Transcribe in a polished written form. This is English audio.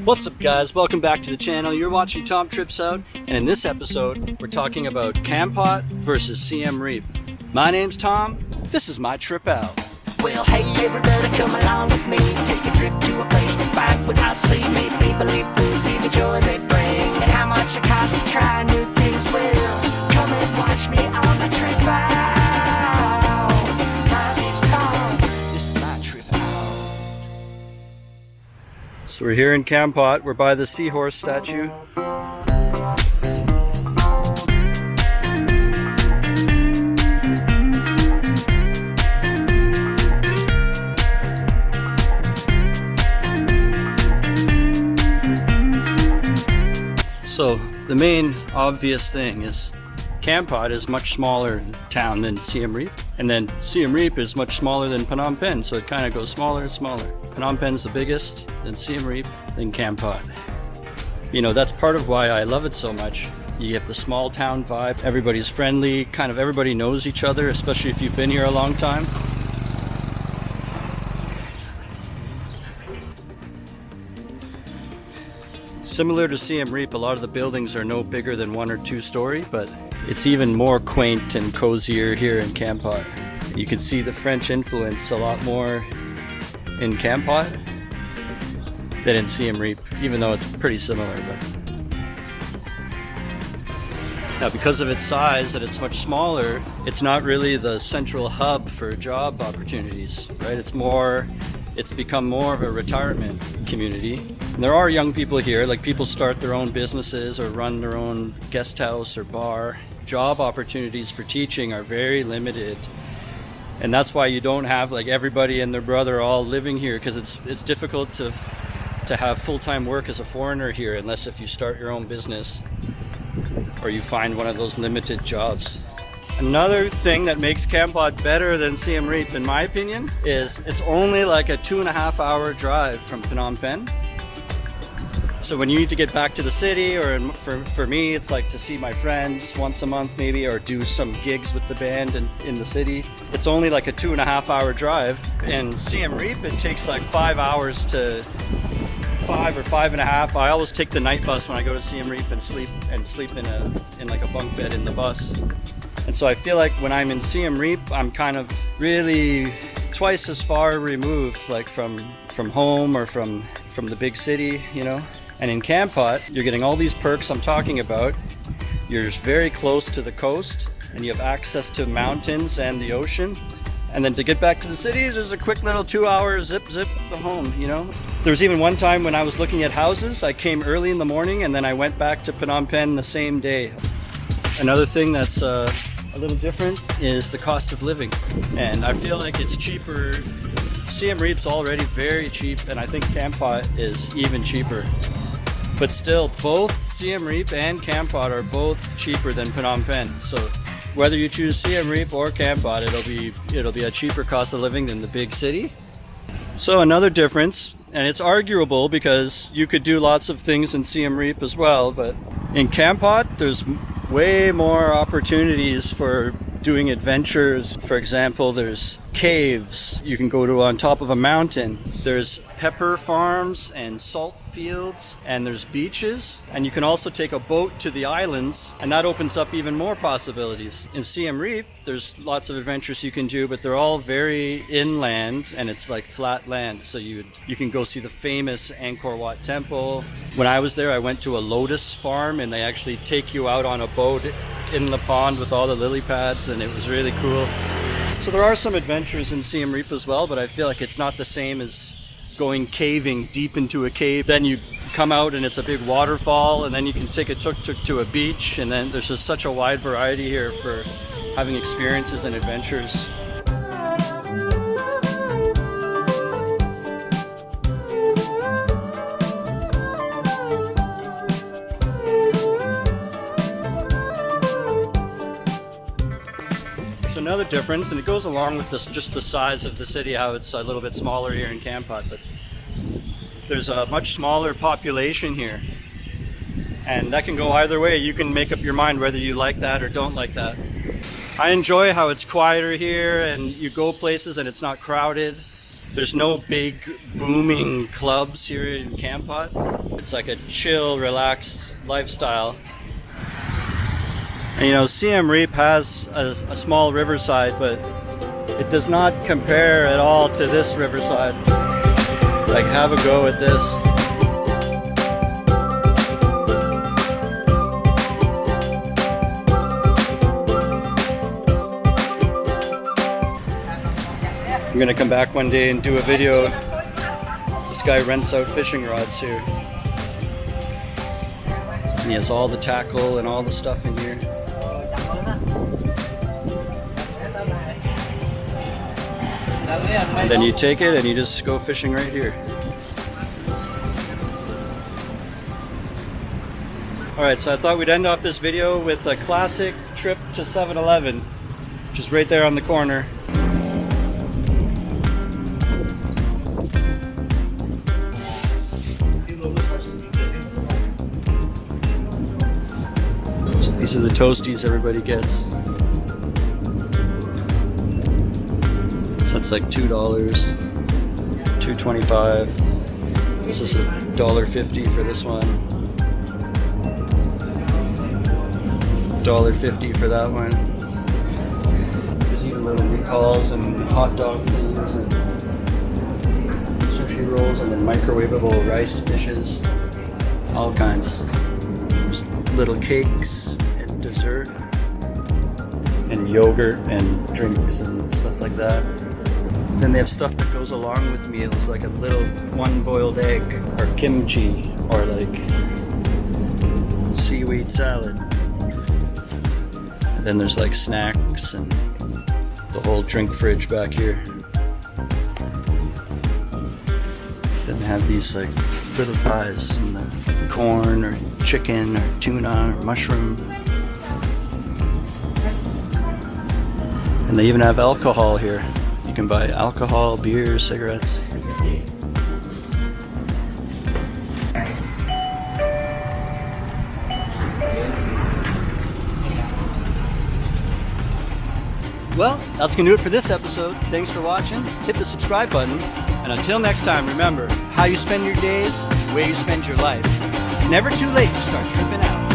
What's up guys, welcome back to the channel. You're watching Tom Trips Out, and in this episode we're talking about Kampot versus Siem Reap. My name's Tom, this is my trip out. Well, hey everybody, come along with me. Take a trip to a place to find what I see. Meet people, eat food, see the joy they bring, and how much it costs to try new things. Well, come and watch me on my trip out. My name's Tom, this is my trip out. So we're here in Kampot, we're by the seahorse statue. So the main obvious thing is Kampot is much smaller town than Siem Reap, and then Siem Reap is much smaller than Phnom Penh, so it kind of goes smaller and smaller. Phnom Penh's the biggest, then Siem Reap, then Kampot. You know, that's part of why I love it so much. You get the small town vibe, everybody's friendly, kind of everybody knows each other, especially if you've been here a long time. Similar to Siem Reap, a lot of the buildings are no bigger than 1 or 2 story, but it's even more quaint and cozier here in Kampot. You can see the French influence a lot more in Kampot than in Siem Reap, even though it's pretty similar. But now, because of its size and it's much smaller, it's not really the central hub for job opportunities, right? It's become more of a retirement community. And there are young people here, like people start their own businesses or run their own guest house or bar. Job opportunities for teaching are very limited. And that's why you don't have like everybody and their brother all living here, because it's difficult to have full-time work as a foreigner here unless if you start your own business or you find one of those limited jobs. Another thing that makes Kampot better than Siem Reap, in my opinion, is it's only like a 2.5 hour drive from Phnom Penh. So when you need to get back to the city, or for me, it's like to see my friends once a month maybe, or do some gigs with the band in the city, it's only like a 2.5 hour drive. In Siem Reap, it takes like 5 hours to 5 or 5.5. I always take the night bus when I go to Siem Reap and sleep in like a bunk bed in the bus. And so I feel like when I'm in Siem Reap, I'm kind of really twice as far removed, like from home or from the big city, you know. And in Kampot, you're getting all these perks I'm talking about. You're very close to the coast, and you have access to mountains and the ocean. And then to get back to the city, there's a quick little 2-hour zip home, you know. There's even one time when I was looking at houses, I came early in the morning and then I went back to Phnom Penh the same day. Another thing that's a little different is the cost of living, and I feel like it's cheaper. Siem Reap's already very cheap, and I think Kampot is even cheaper. But still, both Siem Reap and Kampot are both cheaper than Phnom Penh. So whether you choose Siem Reap or Kampot, it'll be a cheaper cost of living than the big city. So another difference, and it's arguable because you could do lots of things in Siem Reap as well, but in Kampot there's way more opportunities for doing adventures. For example, there's caves you can go to on top of a mountain. There's pepper farms and salt fields, and there's beaches, and you can also take a boat to the islands, and that opens up even more possibilities. In Siem Reap, there's lots of adventures you can do, but they're all very inland, and it's like flat land, so you can go see the famous Angkor Wat temple. When I was there, I went to a lotus farm, and they actually take you out on a boat in the pond with all the lily pads, and it was really cool. So there are some adventures in Siem Reap as well, but I feel like it's not the same as going caving deep into a cave. Then you come out and it's a big waterfall, and then you can take a tuk-tuk to a beach, and then there's just such a wide variety here for having experiences and adventures. Another difference, and it goes along with this, just the size of the city, how it's a little bit smaller here in Kampot, but there's a much smaller population here, and that can go either way. You can make up your mind whether you like that or don't like that. I enjoy how it's quieter here, and you go places and it's not crowded. There's no big booming clubs here in Kampot. It's like a chill, relaxed lifestyle. And you know, Siem Reap has a small riverside, but it does not compare at all to this riverside. Like, have a go at this. I'm gonna come back one day and do a video. This guy rents out fishing rods here. And he has all the tackle and all the stuff in here. And then you take it and you just go fishing right here. Alright, so I thought we'd end off this video with a classic trip to 7-Eleven, which is right there on the corner. These are the toasties everybody gets. So that's like $2, $2.25. This is $1.50 for this one. $1.50 for that one. There's even little meatballs and hot dog things and sushi rolls and then microwavable rice dishes. All kinds. There's little cakes and dessert and yogurt and drinks and stuff like that. Then they have stuff that goes along with meals, like a little one boiled egg or kimchi or like seaweed salad. And then there's like snacks and the whole drink fridge back here. Then they have these like little pies and the corn or chicken or tuna or mushroom. And they even have alcohol here. You can buy alcohol, beer, cigarettes. Well, that's gonna do it for this episode. Thanks for watching. Hit the subscribe button. And until next time, remember, how you spend your days is the way you spend your life. It's never too late to start tripping out.